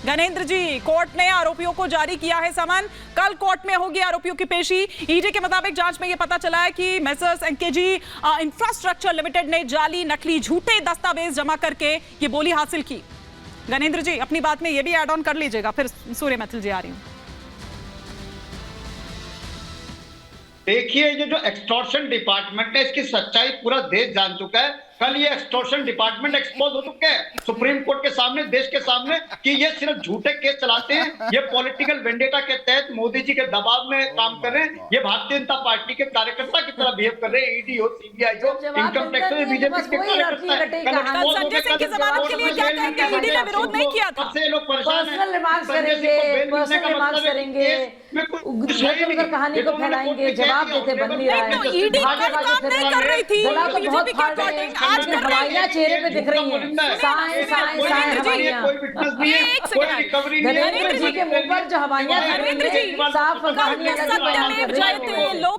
गणेंद्र जी, court ने आरोपियों को जारी किया है समन। कल कोर्ट में होगी आरोपियों की पेशी। ईडी के मुताबिक जांच में यह पता चला है कि मेसर्स एनकेजी इंफ्रास्ट्रक्चर लिमिटेड ने जाली, नकली, झूठे दस्तावेज जमा करके ये बोली हासिल की। गणेंद्र जी, अपनी बात में ये भी ऐड ऑन कर लीजिएगा, फिर सूर्य मैथिल जी आ रही हूँ। देखिए, ये जो एक्सटॉर्शन डिपार्टमेंट है, इसकी सच्चाई पूरा देश जान चुका है। कल ये एक्सटॉर्शन डिपार्टमेंट एक्सपोज हो चुके हैं सुप्रीम कोर्ट के सामने, देश के सामने, कि ये सिर्फ झूठे केस चलाते हैं। ये पॉलिटिकल वेंडेटा के तहत मोदी जी के दबाव में काम कर रहे हैं। ये भारतीय जनता पार्टी के कार्यकर्ता की तरह बिहेव कर रहे हैं। ईडी हो, सीबीआई हो, इनकम टैक्स में बीजेपी के कार्यकर्ता है। संजय सिंह की जमानत के लिए क्या कहेंगे? ईडी ने विरोध नहीं किया था। सबसे लोग परेशान हैं। पर्सनल रिमार्क्स करेंगे, उधर कहानी को फैलाएंगे, जवाब देते बन नहीं रहा है। ईडी काम नहीं कर रही थी, बीजेपी की रिपोर्टिंग आज कर रही है। चेहरे पे दिख रही हैं, साए हवाइयां। नरेंद्र जी के मुंह पर जो हवाइयां दिख रही हैं, साफ कहानियां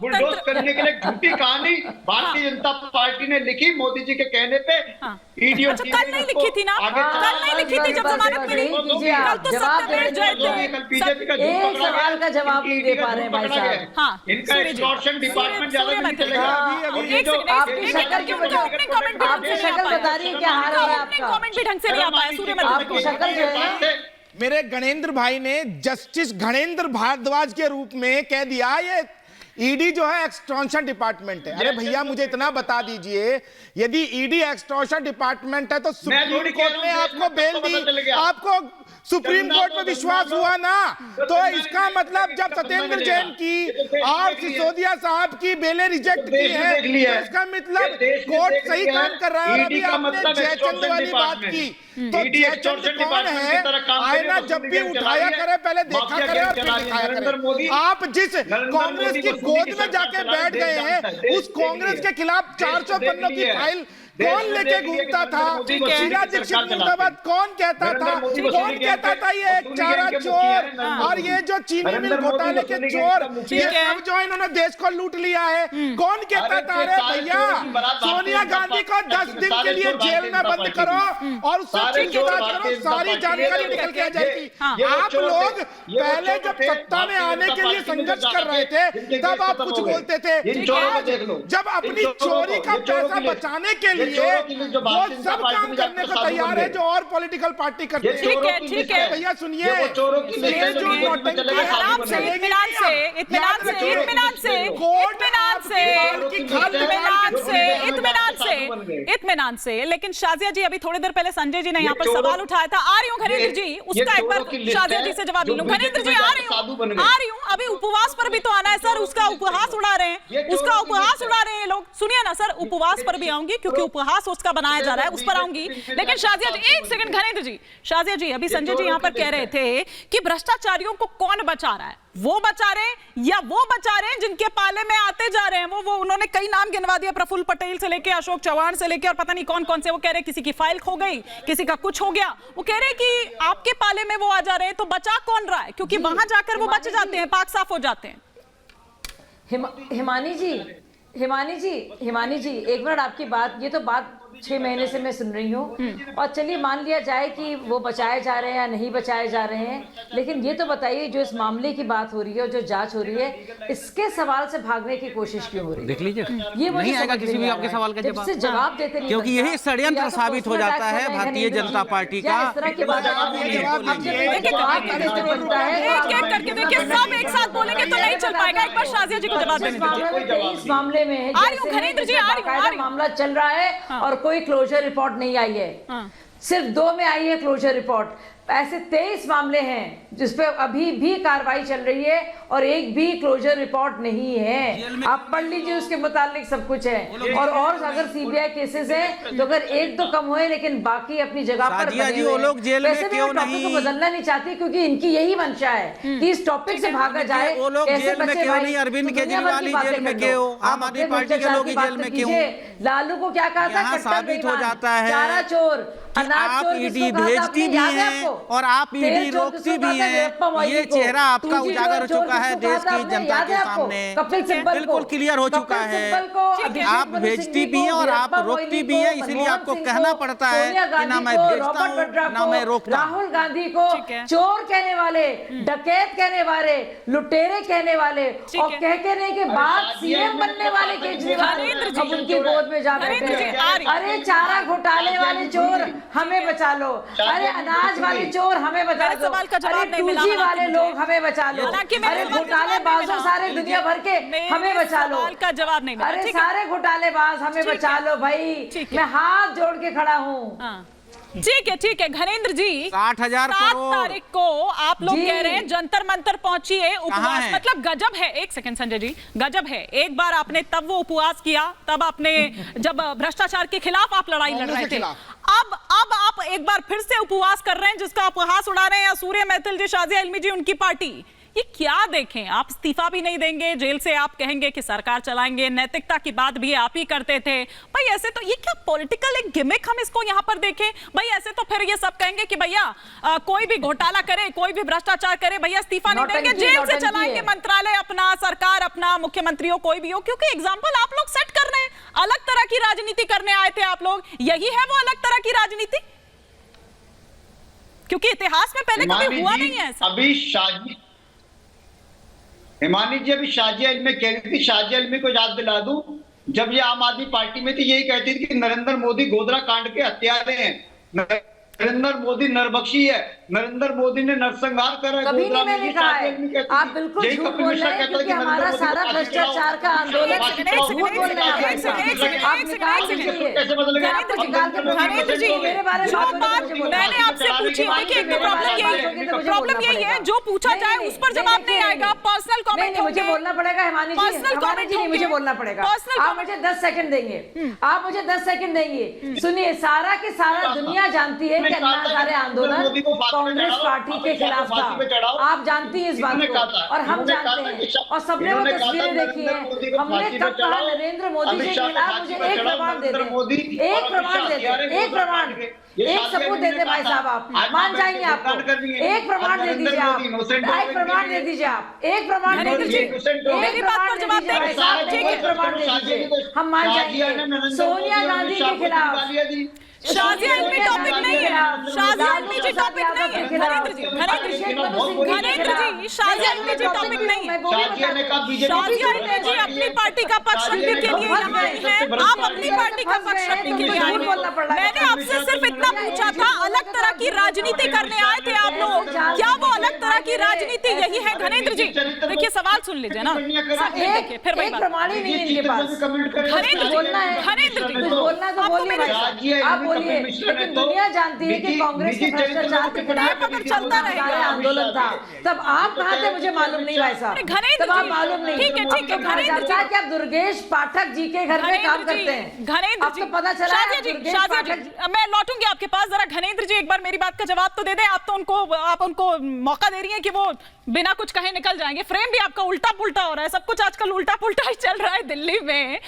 बुलडोज करने के लिए झूठी कहानी भारतीय जनता पार्टी ने लिखी मोदी जी के कहने पे। ईडी अच्छा, कल नहीं लिखी थी ना? कल नहीं लिखी थी जब जमानत मिली? कल तो जवाब बीजेपी का एक सवाल का जवाब नहीं दे पा रहे हैं भाई साहब। हाँ, इनका एक्सटॉर्शन डिपार्टमेंट ज्यादा नहीं चलेगा। आपकी शक्ल क्यों आपकी शक्ल बता रही है क्या हाल है आपका? कमेंट भी ढंग से नहीं आ पाया सूर्य मैथिल। आपकी शक्ल जो है, मेरे गणेंद्र भाई ने जस्टिस गणेंद्र भारद्वाज के रूप में कह दिया ये ईडी जो है एक्सटॉर्शन डिपार्टमेंट है। अरे भैया, मुझे इतना बता दीजिए, यदि ईडी एक्सटॉर्शन डिपार्टमेंट है तो सुप्रीम कोर्ट ने आपको बेल दी, आपको सुप्रीम कोर्ट में विश्वास हुआ ना? तो इसका मतलब जब सत्येंद्र जैन की और सिसोदिया साहब की बेलें रिजेक्ट की है, तो इसका मतलब कोर्ट सही काम कर रहा है। और अभी आपने जयचंद वाली बात की, तो जयचंद कौन है? आईना जब भी उठाया करे, पहले देखा करे और फिर दिखाया करे। आप जिस कांग्रेस की गोद में जाके बैठ गए हैं, उस कांग्रेस के खिलाफ 400 पन्नों की फाइल कौन लेके घूमता था? शीला दीक्षित मुर्दाबाद कौन कहता था? कौन कहता था ये एक चारा चोर और ये जो चीनी मिल घोटाले के चोर, ये सब जो इन्होंने देश को लूट लिया है, कौन कहता था? अरे भैया, सोनिया गांधी को 10 दिन के लिए जेल में बंद करो और उससे पूछताछ करो, सारी जानकारी निकल के आ जाएगी। आप लोग पहले जब सत्ता में आने के लिए संघर्ष कर रहे थे, तब आप कुछ बोलते थे। जब अपनी चोरी का पैसा बचाने के लिए वो सब काम करने को तैयार है जो और पॉलिटिकल पार्टी करते हैं। ठीक है भैया सुनिए, ये जो नौटंकी इत्मीनान से। लेकिन शाजिया जी, अभी थोड़ी देर पहले संजय जी ने यहाँ पर सवाल उठाया था। आ रही हूँ गणेंद्र जी, उसका एक बार शाजिया जी से जवाब ले लूं। गणेंद्र जी, आ रही हूँ। अभी उपवास पर भी तो आना है सर, उसका उपहास उड़ा रहे हैं, उसका उपहास उड़ा रहे हैं लोग। सुनिए ना सर, उपवास पर भी आऊंगी क्योंकि उपहास उसका बनाया जा रहा है, उस पर आऊंगी। लेकिन शाजिया जी, एक सेकंड गणेंद्र जी, शाजिया जी, अभी संजय जी यहाँ पर कह रहे थे कि भ्रष्टाचारियों को कौन बचा रहा है? वो बचा रहे हैं या वो बचा रहे हैं जिनके पाले में आते जा रहे हैं? वो उन्होंने कई नाम गिनवा दिए, प्रफुल्ल पटेल से लेके अशोक चौहान से लेके और पता नहीं कौन कौन से। वो कह रहे हैं किसी की फाइल खो गई, किसी का कुछ हो गया। वो कह रहे हैं कि आपके पाले में वो आ जा रहे हैं, तो बचा कौन रहा है? क्योंकि वहां जाकर वो बच जाते हैं, पाक साफ हो जाते हैं। हिमानी जी, एक मिनट, आपकी बात, ये तो बात 6 महीने से मैं सुन रही हूँ। और चलिए मान लिया जाए कि वो बचाए जा रहे हैं या नहीं बचाए जा रहे हैं, लेकिन ये तो बताइए, जो इस मामले की बात हो रही है, जो जांच हो रही है, इसके सवाल से भागने की कोशिश क्यों हो रही है? देख लीजिए, ये नहीं आएगा किसी भी आपके सवाल का जवाब देते नहीं, क्योंकि यही षड्यंत्र साबित हो जाता है भारतीय जनता पार्टी का। इस तरह की बात देखिए, सब एक साथ बोलेंगे तो नहीं चल पाएगा। एक बार शाजिया जी को जवाब देने दीजिए। इस मामले में मामला चल रहा है और कोई क्लोजर रिपोर्ट नहीं आई है। सिर्फ 2 में आई है क्लोजर रिपोर्ट। ऐसे 23 मामले हैं जिसपे अभी भी कार्रवाई चल रही है और एक भी क्लोजर रिपोर्ट नहीं है। आप पढ़ लीजिए, उसके मुतालिक सब कुछ है। और अगर सीबीआई केसेस हैं तो अगर एक दो कम हुए, लेकिन बाकी अपनी जगह पर बने हुए। वो लोग जेल में क्यों टॉपिक को बदलना नहीं चाहती, क्योंकि इनकी यही मंशा है कि इस टॉपिक से भागा जाए। वो लोग जेल में क्यों नहीं? अरविंद केजरीवाल जेल में क्यों? आम आदमी पार्टी के लोग जेल में क्यों? लालू को क्या कहा था? साबित हो जाता है चारा चोर, अनाज चोर ईडी भेजती भी है और आप ईडी रोकती भी हैं, ये चेहरा आपका उजागर हो चुका है देश की जनता के सामने, बिल्कुल क्लियर हो चुका है। आप भेजती भी हैं और आप रोकती भी हैं, इसलिए आपको कहना पड़ता है कि ना मैं भेजता हूं ना मैं रोकता हूं। राहुल गांधी को चोर कहने वाले, डकैत कहने वाले, लुटेरे कहने वाले और कहने के बाद सीएम बनने वाले केजरीवाल अब उनकी गोद में जा बैठे हैं। अरे चारा घोटाले वाले चोर हमें बचा लो, अरे अनाज वाले चोर हमें बचा लो, अरे 2G वाले लोग हमें बचा लो, अरे घोटालेबाजों सारे दुनिया भर के हमें बचा लो, का जवाब नहीं मिला। अरे सारे घोटालेबाज हमें बचा लो भाई, मैं हाथ जोड़ के खड़ा हूँ। ठीक है घनेंद्र जी, 60,000 7 तारीख को आप लोग कह रहे हैं जंतर मंतर पहुंचिए, उपवास मतलब गजब है। एक सेकंड संजय जी, गजब है। एक बार आपने तब वो उपवास किया, तब आपने जब भ्रष्टाचार के खिलाफ आप लड़ाई लड़ रहे थे, अब आप एक बार फिर से उपवास कर रहे हैं जिसका उपहास उड़ा रहे हैं सूर्य महतिल जी, शाजिया इल्मी जी, उनकी पार्टी। ये क्या देखें, आप इस्तीफा भी नहीं देंगे, जेल से आप कहेंगे कि सरकार चलाएंगे, नैतिकता की बात भी आप ही करते थे भाई। ऐसे तो ये क्या पॉलिटिकल एक गिमिक हम इसको यहाँ पर देखें भाई? ऐसे तो फिर ये सब कहेंगे कि भैया कोई भी घोटाला करे, कोई भी भ्रष्टाचार करे, भैया इस्तीफा नहीं देंगे, जेल से चलाएंगे मंत्रालय अपना, सरकार अपना, मुख्यमंत्री हो कोई भी हो। क्योंकि एग्जाम्पल आप लोग सेट कर रहे हैं, अलग तरह की राजनीति करने आए थे आप लोग, यही है वो अलग तरह की राजनीति? क्योंकि इतिहास में पहले कभी हुआ नहीं है ऐसा। अभी हिमानी जी अभी शाजिया इल्मी कह रही थी, शाजिया इल्मी को याद दिला दूं, जब ये आम आदमी पार्टी में थी यही कहती थी कि नरेंद्र मोदी गोधरा कांड के हत्यारे हैं, नरेंद्र मोदी नरबख्शी है, नरेंद्र मोदी ने नरसंहार करा। कभी नहीं मैंने कहा है, आप बिल्कुल झूठ बोल रहे हैं क्योंकि हमारा सारा भ्रष्टाचार का आंदोलन झूठ बोल रहे हैं। आप निकाल दीजिए घनेंद्र जी, मेरे बारे में मैंने आपसे पूछी, देखिए प्रॉब्लम यही है, जो पूछा जाए उस पर जवाब नहीं आएगा, पर्सनल कमेंट मुझे बोलना पड़ेगा। हिमानी जी नहीं, मुझे बोलना पड़ेगा। आप मुझे 10 सेकंड देंगे, आप मुझे 10 सेकंड देंगे। सुनिए, सारा की सारा दुनिया जानती है कि अन्ना हजारे आंदोलन कांग्रेस पार्टी के खिलाफ था, आप जानती हैं इस बात को और हम जानते हैं, और सबने वो तस्वीरें देखी है। हमने कब कहा नरेंद्र मोदी के खिलाफ? मुझे एक प्रमाण दे दें, एक प्रमाण दे दें, एक प्रमाण, एक सबूत दे दे भाई साहब, आप मान जाएंगे आपको। एक प्रमाण दे दीजिए आप, एक प्रमाण दे दीजिए आप, एक प्रमाण दे दीजिए, मेरी बात पर जवाब देंगे साहब, ठीक है, एक प्रमाण दे दीजिए, हम मान जाएंगे। सोनिया गांधी के खिलाफ शाजिया इल्मी टॉपिक नहीं है, शाजिया इल्मी जी टॉपिक नहीं है घनेंद्र जी, घनेंद्र जी शाजिया इल्मी जी टॉपिक नहीं है। शाजिया इल्मी जी अपनी पार्टी का पक्ष रखने के लिए यहाँ आई हैं, आप अपनी पार्टी का पक्ष रखने के लिए आई हैं। मैंने आपसे सिर्फ इतना पूछा था, अलग तरह की राजनीति करने आए थे आप लोग, क्या वो अलग तरह की राजनीति यही है? घनेंद्र जी देखिए, सवाल सुन लीजिए ना, देखिए फिर वही प्रमाण ही नहीं है इनके पास। घनेंद्र जी बोलना तो बोलिए, आप लेकिन दुनिया जानती है कि कांग्रेस के भ्रष्टाचार के खिलाफ चलता रहा आंदोलन था, तब आप कहाँ थे मुझे मालूम नहीं भाई साहब, तब आप मालूम नहीं। ठीक है घनेंद्र जी, क्या दुर्गेश पाठक जी के घर में काम करते हैं? घनेंद्र जी, पता चला है दुर्गेश पाठक। मैं लौटूंगी आपके पास, जरा घनेंद्र जी एक बार मेरी बात का जवाब तो दे दें। आप उनको मौका दे रही हैं कि वो बिना कुछ कहे निकल जाएंगे। फ्रेम भी आपका उल्टा पुल्टा हो रहा है, सब कुछ आजकल उल्टा पुल्टा ही चल रहा है दिल्ली में।